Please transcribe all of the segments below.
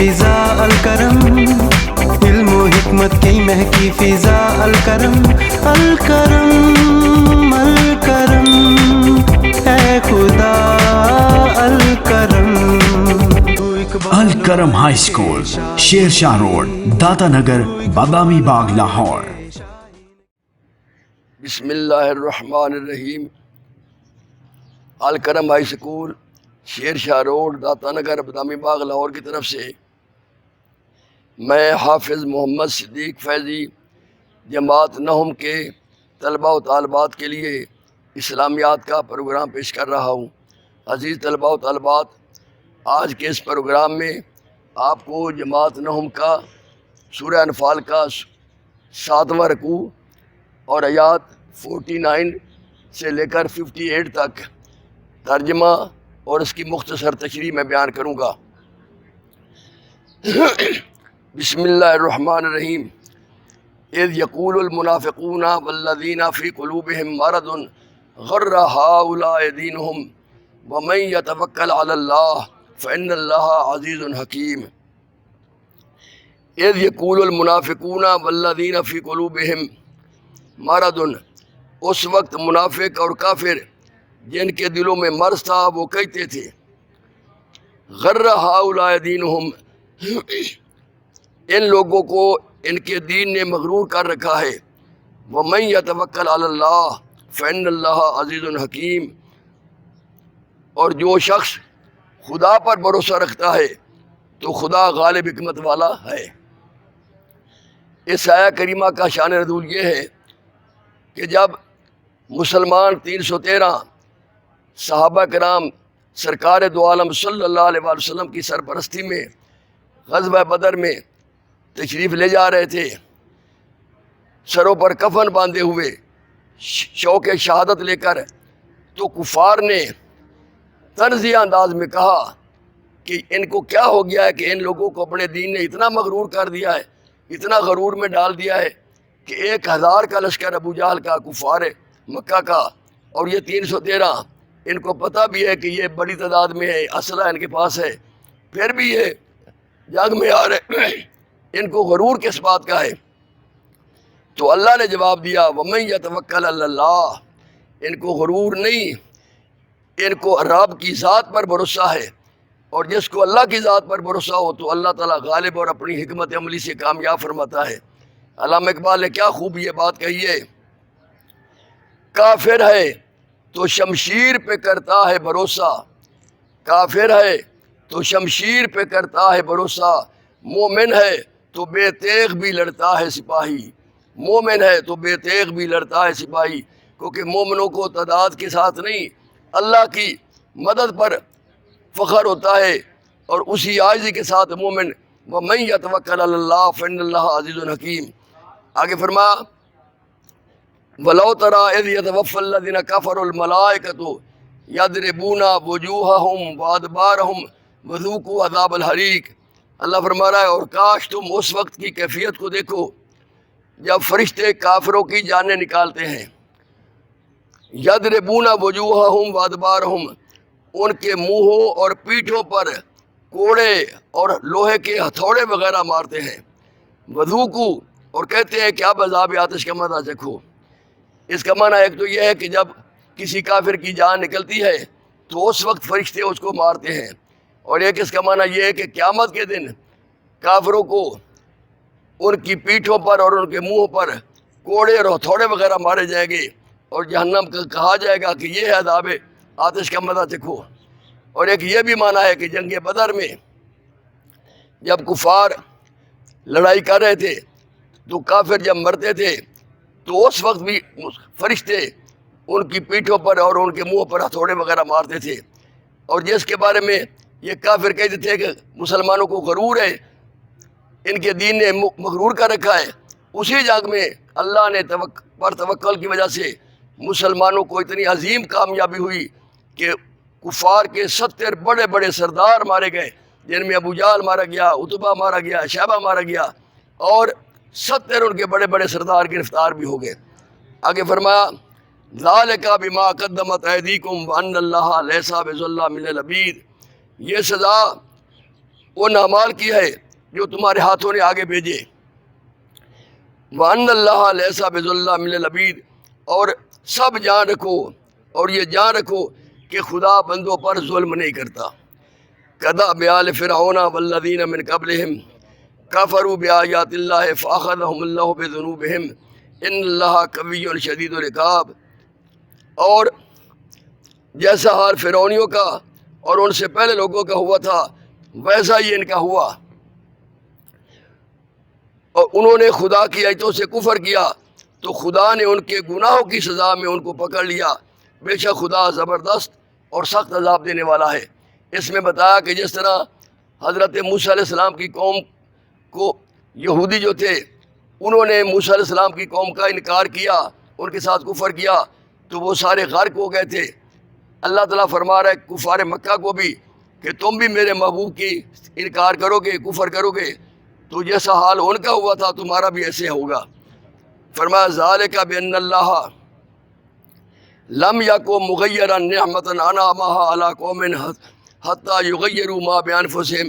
فضا الکرم، علم و حکمت کی مہکی فضا الکرم، الکرم الکرم اے خدا Al-Karam. Al-Karam high school, Sher Shah road, داتا نگر، بادامی باغ، لاہور۔ بسم اللہ الرحمن الرحیم۔ Al-Karam high school, Sher Shah road, داتا نگر، بادامی باغ، لاہور کی طرف سے میں حافظ محمد صدیق فیضی جماعت نہم کے طلباء و طالبات کے لیے اسلامیات کا پروگرام پیش کر رہا ہوں۔ عزیز طلباء و طالبات، آج کے اس پروگرام میں آپ کو جماعت نہم کا سورہ انفال کا 7واں رکوع اور آیات 49 سے لے کر 58 تک ترجمہ اور اس کی مختصر تشریح میں بیان کروں گا۔ بسم اللہ الرحمن الرحیم۔ اذ یقول المنافقون والذین فی قلوبہم مرض غر ہؤلاء دینہم ومن یتوکل علی اللہ فإن اللہ عزیز حکیم۔ اذ یقول المنافقون والذین فی قلوبہم مرض، اس وقت منافق اور کافر جن کے دلوں میں مرض تھا وہ کہتے تھے، غر ہؤلاء دینہم، ان لوگوں کو ان کے دین نے مغرور کر رکھا ہے، ومن یتوکل علی اللہ فإن اللہ عزیز حکیم، اور جو شخص خدا پر بھروسہ رکھتا ہے تو خدا غالب حکمت والا ہے۔ اس آیہ کریمہ کا شان نزول یہ ہے کہ جب مسلمان 313 صحابہ کرام سرکار دو عالم صلی اللہ علیہ وآلہ وسلم کی سرپرستی میں غزوہ بدر میں تشریف لے جا رہے تھے، سروں پر کفن باندھے ہوئے، شوق شہادت لے کر، تو کفار نے طنزیہ انداز میں کہا کہ ان کو کیا ہو گیا ہے کہ ان لوگوں کو اپنے دین نے اتنا مغرور کر دیا ہے، اتنا غرور میں ڈال دیا ہے کہ 1000 کا لشکر ابو جہل کا، کفار مکہ کا، اور یہ 313، ان کو پتہ بھی ہے کہ یہ بڑی تعداد میں ہے، اسلحہ ان کے پاس ہے، پھر بھی یہ جنگ میں آ رہے، ان کو غرور کس بات کا ہے؟ تو اللہ نے جواب دیا، وَمَن يَتَوَكَّلْ عَلَى اللَّهِ، ان کو غرور نہیں، ان کو رب کی ذات پر بھروسہ ہے، اور جس کو اللہ کی ذات پر بھروسہ ہو تو اللہ تعالیٰ غالب اور اپنی حکمت عملی سے کامیاب فرماتا ہے۔ علامہ اقبال نے کیا خوب یہ بات کہی ہے، کافر ہے تو شمشیر پہ کرتا ہے بھروسہ، کافر ہے تو شمشیر پہ کرتا ہے بھروسہ، مومن ہے تو بے تیغ بھی لڑتا ہے سپاہی، مومن ہے تو بے تیغ بھی لڑتا ہے سپاہی، کیونکہ مومنوں کو تعداد کے ساتھ نہیں، اللہ کی مدد پر فخر ہوتا ہے، اور اسی عاجزی کے ساتھ مومن وَمَن يَتَوَكَّلْ عَلَى اللَّهِ فَإِنَّ اللَّهَ عَزِيزٌ حَكِيمٌ۔ آگے فرمایا، وَلَوْ تَرَىٰ إِذْ يَتَوَفَّى الَّذِينَ كَفَرُوا الْمَلَائِكَةُ يَضْرِبُونَ وُجُوهَهُمْ وَأَدْبَارَهُمْ وَذُوقُوا عَذَابَ الْحَرِيقِ۔ اللہ فرما رہا ہے، اور کاش تم اس وقت کی کیفیت کو دیکھو جب فرشتے کافروں کی جانیں نکالتے ہیں، یضربون وجوہہم وادبارہم، ان کے منہوں اور پیٹھوں پر کوڑے اور لوہے کے ہتھوڑے وغیرہ مارتے ہیں، وذوقوا، اور کہتے ہیں کہ اب عذاب آتش کا مزہ چکھو۔ اس کا معنی ایک تو یہ ہے کہ جب کسی کافر کی جان نکلتی ہے تو اس وقت فرشتے اس کو مارتے ہیں، اور ایک اس کا معنی یہ ہے کہ قیامت کے دن کافروں کو ان کی پیٹھوں پر اور ان کے منہوں پر کوڑے اور ہتھوڑے وغیرہ مارے جائیں گے، اور جہنم کا کہا جائے گا کہ یہ ہے عذاب آتش کا مزہ چکھو۔ اور ایک یہ بھی معنی ہے کہ جنگ بدر میں جب کفار لڑائی کر رہے تھے تو کافر جب مرتے تھے تو اس وقت بھی فرشتے ان کی پیٹھوں پر اور ان کے منہ پر ہتھوڑے وغیرہ مارتے تھے، اور جس کے بارے میں یہ کافر کہتے تھے کہ مسلمانوں کو غرور ہے، ان کے دین نے مغرور کر رکھا ہے، اسی جنگ میں اللہ نے پر توکل کی وجہ سے مسلمانوں کو اتنی عظیم کامیابی ہوئی کہ کفار کے 70 بڑے بڑے سردار مارے گئے، جن میں ابو جہل مارا گیا، عتبہ مارا گیا، شیبہ مارا گیا، اور 70 ان کے بڑے بڑے سردار گرفتار بھی ہو گئے۔ آگے فرمایا، ذالک بما قدمت ایدیکم وان اللہ لیس بظلام للعبید، یہ سزا ان اعمال کی ہے جو تمہارے ہاتھوں نے آگے بھیجے۔ وَأَنَّ اللَّهَ لَيْسَ بِظَلَّامٍ لِّلْعَبِيدِ، اور سب جان رکھو اور یہ جان رکھو کہ خدا بندوں پر ظلم نہیں کرتا۔ كَدَأْبِ آلِ فِرْعَوْنَ وَالَّذِينَ مِن قَبْلِهِمْ كَفَرُوا بِآيَاتِ اللَّهِ فَأَخَذَهُمُ اللَّهُ بِذُنُوبِهِمْ إِنَّ اللَّهَ قَوِيٌّ شَدِيدُ الْعِقَابِ، اور جیسا حال فرعونیوں کا اور ان سے پہلے لوگوں کا ہوا تھا ویسا ہی ان کا ہوا، اور انہوں نے خدا کی آیتوں سے کفر کیا تو خدا نے ان کے گناہوں کی سزا میں ان کو پکڑ لیا۔ بے شک خدا زبردست اور سخت عذاب دینے والا ہے۔ اس میں بتایا کہ جس طرح حضرت موسیٰ علیہ السلام کی قوم کو یہودی جو تھے انہوں نے موسیٰ علیہ السلام کی قوم کا انکار کیا، ان کے ساتھ کفر کیا تو وہ سارے غرق ہو گئے تھے۔ اللہ تعالیٰ فرما رہا ہے کفار مکہ کو بھی کہ تم بھی میرے محبوب کی انکار کرو گے، کفر کرو گے تو جیسا حال ان کا ہوا تھا تمہارا بھی ایسے ہوگا۔ فرمایا ذالک بأن اللہ لم یکن مغیرا نعمۃ انعمها علی قوم حتی یغیروا ما بانفسہم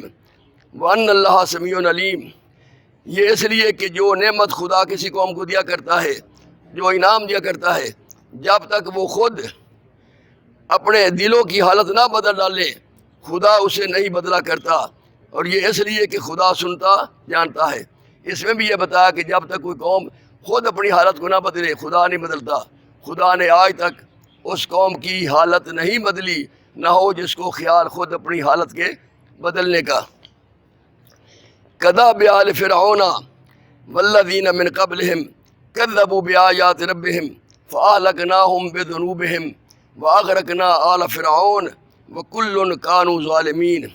وان اللہ سمیع علیم، یہ اس لیے کہ جو نعمت خدا کسی قوم کو دیا کرتا ہے، جو انعام دیا کرتا ہے، جب تک وہ خود اپنے دلوں کی حالت نہ بدل ڈالے خدا اسے نہیں بدلا کرتا، اور یہ اس لیے کہ خدا سنتا جانتا ہے۔ اس میں بھی یہ بتایا کہ جب تک کوئی قوم خود اپنی حالت کو نہ بدلے خدا نہیں بدلتا۔ خدا نے آج تک اس قوم کی حالت نہیں بدلی، نہ ہو جس کو خیال خود اپنی حالت کے بدلنے کا۔ كَدَأْبِ آلِ فِرْعَوْنَ وَالَّذِينَ مِن قَبْلِهِمْ كَذَّبُوا بِآيَاتِ رَبِّهِمْ فَأَهْلَكْنَاهُمْ بِذُنُوبِهِمْ وَأَغْرَقْنَا آلَ فِرْعَوْنَ وَكُلٌّ كَانُوا ظَالِمِينَ،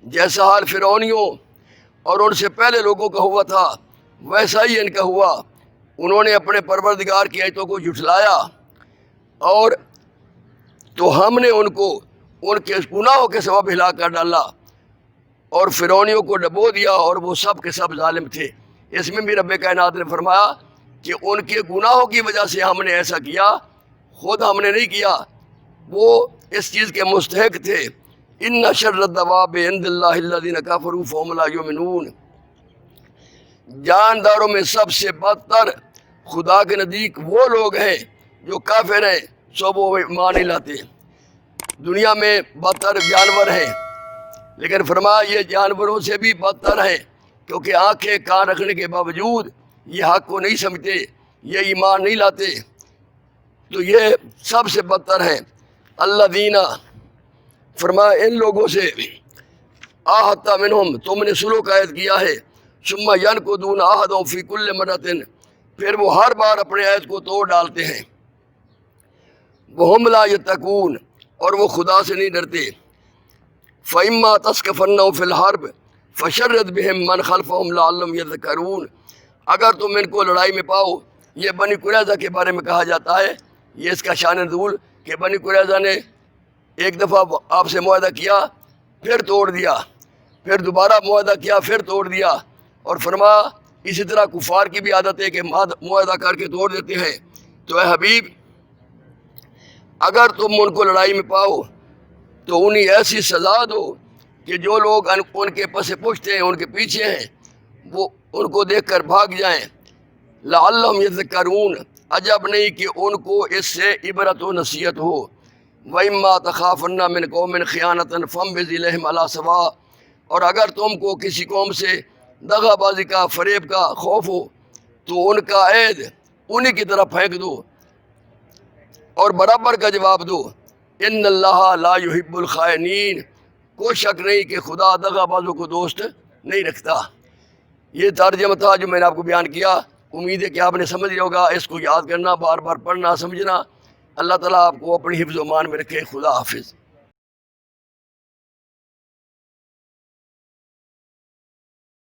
جیسا حال فرعونیوں اور ان سے پہلے لوگوں کا ہوا تھا ویسا ہی ان کا ہوا۔ انہوں نے اپنے پروردگار کی آیتوں کو جھٹلایا اور تو ہم نے ان کو ان کے گناہوں کے سبب ہلاک کر ڈالا اور فرعونیوں کو ڈبو دیا، اور وہ سب کے سب ظالم تھے۔ اس میں بھی رب کائنات نے فرمایا کہ ان کے گناہوں کی وجہ سے ہم نے ایسا کیا، خود ہم نے نہیں کیا، وہ اس چیز کے مستحق تھے۔ ان شر الدواب عند اللہ الذین کفروا فهم لا یؤمنون، جانداروں میں سب سے بدتر خدا کے نزدیک وہ لوگ ہیں جو کافر ہیں، سو وہ ایمان نہیں لاتے۔ دنیا میں بدتر جانور ہیں، لیکن فرمایا یہ جانوروں سے بھی بدتر ہیں، کیونکہ آنکھیں کان رکھنے کے باوجود یہ حق کو نہیں سمجھتے، یہ ایمان نہیں لاتے، تو یہ سب سے بدتر ہیں۔ الذین، فرمایا ان لوگوں سے عاہدت منہم، تم نے سلوک عہد کیا ہے، ثم ینقضون عہدہم فی کل مرۃ، پھر وہ ہر بار اپنے عہد کو توڑ ڈالتے ہیں۔ وہم لا یتقون، اور وہ خدا سے نہیں ڈرتے۔ فإما تثقفنهم فی الحرب فشرد بهم من خلفهم لعلهم یذکرون، اگر تم ان کو لڑائی میں پاؤ، یہ بنی قریظہ کے بارے میں کہا جاتا ہے، یہ اس کا شان نزول کہ بنی قریظہ نے ایک دفعہ آپ سے معاہدہ کیا پھر توڑ دیا، پھر دوبارہ معاہدہ کیا پھر توڑ دیا، اور فرمایا اسی طرح کفار کی بھی عادت ہے کہ معاہدہ کر کے توڑ دیتے ہیں۔ تو اے حبیب اگر تم ان کو لڑائی میں پاؤ تو انہیں ایسی سزا دو کہ جو لوگ ان کے پس پشت ہیں، ان کے پیچھے ہیں، وہ ان کو دیکھ کر بھاگ جائیں۔ لعلہم یذکرون، عجب نہیں کہ ان کو اس سے عبرت و نصیحت ہو۔ وَإِمَّا تَخَافُنَّ مِنْ قَوْمٍ خِيَانَةً فَانبِذْ إِلَيْهِمْ عَلَىٰ سَوَاءٍ، اور اگر تم کو کسی قوم سے دغا بازی کا، فریب کا خوف ہو تو ان کا عہد انہی کی طرف پھینک دو اور برابر کا جواب دو۔ ان اللہ لا يحب الخائنین، کوئی شک نہیں کہ خدا دغا بازوں کو دوست نہیں رکھتا۔ یہ ترجمہ تھا جو میں نے آپ کو بیان کیا، امید ہے کہ آپ نے سمجھ لیا ہوگا۔ اس کو یاد کرنا، بار بار پڑھنا، سمجھنا۔ اللہ تعالیٰ آپ کو اپنی حفظ و امان میں رکھے۔ خدا حافظ۔